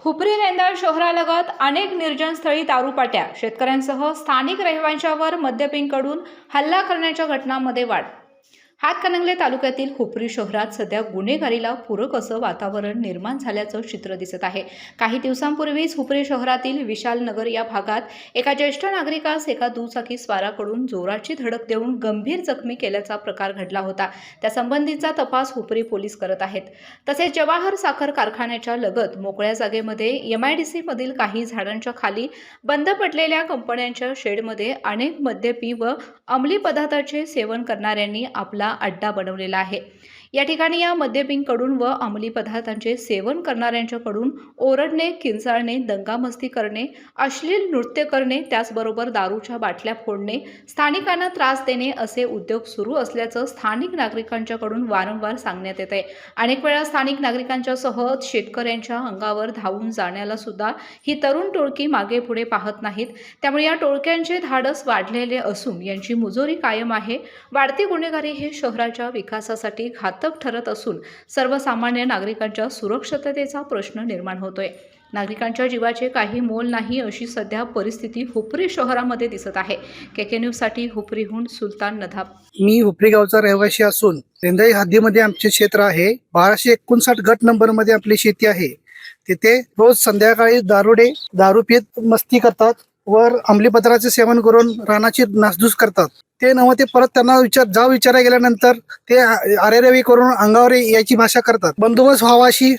हुपरी रेंदाळ शहरालगत अनेक निर्जन स्थळी दारूपाट्या, शेतकऱ्यांसह स्थानिक रहिवाशांवर मद्यपींकडून हल्ला करण्याच्या घटनांमध्ये वाढ. हातकणंगले तालुक्यातील हुपरी शहरात सध्या गुन्हेगारीला पूरक असं वातावरण निर्माण झाल्याचं चित्र दिसत आहे. काही दिवसांपूर्वीच हुपरी शहरातील विशाल नगर या भागात एका ज्येष्ठ नागरिकास एका दुचाकी स्वाराकडून जोराची धडक देऊन गंभीर जखमी केल्याचा प्रकार घडला होता. त्या संबंधीचा तपास हुपरी पोलीस करत आहेत. तसेच जवाहर साखर कारखान्याच्या लगत मोकळ्या जागेमध्ये MIDC मधील काही झाडांच्या खाली बंद पडलेल्या कंपन्यांच्या शेडमध्ये अनेक मद्यपी व अंमली पदार्थाचे सेवन करणाऱ्यांनी आपला अड्डा बनवलेला आहे. या ठिकाणी या मद्यपींकडून व अंमली पदार्थांचे सेवन करणाऱ्यांच्याकडून ओरडणे, किंचाळणे, दंगामस्ती करणे, अश्लील नृत्य करणे, त्याचबरोबर दारूच्या बाटल्या फोडणे, स्थानिकांना त्रास देणे असे उद्योग सुरू असल्याचं स्थानिक नागरिकांच्याकडून वारंवार सांगण्यात येत आहे. अनेक वेळा स्थानिक नागरिकांच्या सह शेतकऱ्यांच्या अंगावर धावून जाण्याला सुद्धा ही तरुण टोळकी मागे पुढे पाहत नाहीत. त्यामुळे या टोळक्यांचे धाडस वाढलेले असून यांची मुजोरी कायम आहे. वाढती गुन्हेगारी हे शहराच्या विकासासाठी घातक ठरत असून सर्वसामान्य नागरिकांच्या सुरक्षिततेचा प्रश्न निर्माण होतोय. नागरिकांच्या जीवाचे काही मोल नाही अशी सध्या परिस्थिती हुपरी शहरामध्ये दिसत आहे. KK न्यूज साठी हुपरीहून सुलतान नदाब. मी हुपरी गावचा रहिवासी असून रेंदाई हद्दीमध्ये आमचे क्षेत्र आहे. 1259 गट नंबर मध्ये आपली शेती आहे. तिथे रोज संध्याकाळी दारू पित मस्ती करतात वर अंमली पदार्थाचे सेवन करून रानाची नासधूस करतात. ते नव्हे ते परत त्यांना विचारायला गेल्यानंतर ते अरेरवी करून अंगावर याची भाषा करतात. बंदोबस्त व्हावा अशी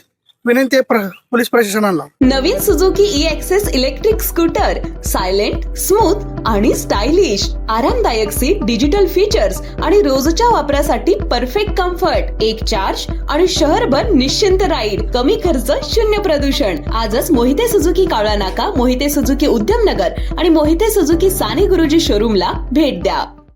विनंती आहे पोलीस प्रशासनाला. नवीन Suzuki E-Access electric scooter silent, smooth आणि स्टायलिश, आरामदायक सीट, डिजिटल फीचर्स आणि रोजच्या वापरासाठी परफेक्ट कम्फर्ट, एक चार्ज आणि शहरभर निश्चिंत राईड, कमी खर्च, शून्य प्रदूषण. आजच मोहिते सुझुकी कावळा नाका, मोहिते सुझुकी उद्यमनगर आणि मोहिते सुझुकी साने गुरुजी शोरूमला भेट द्या.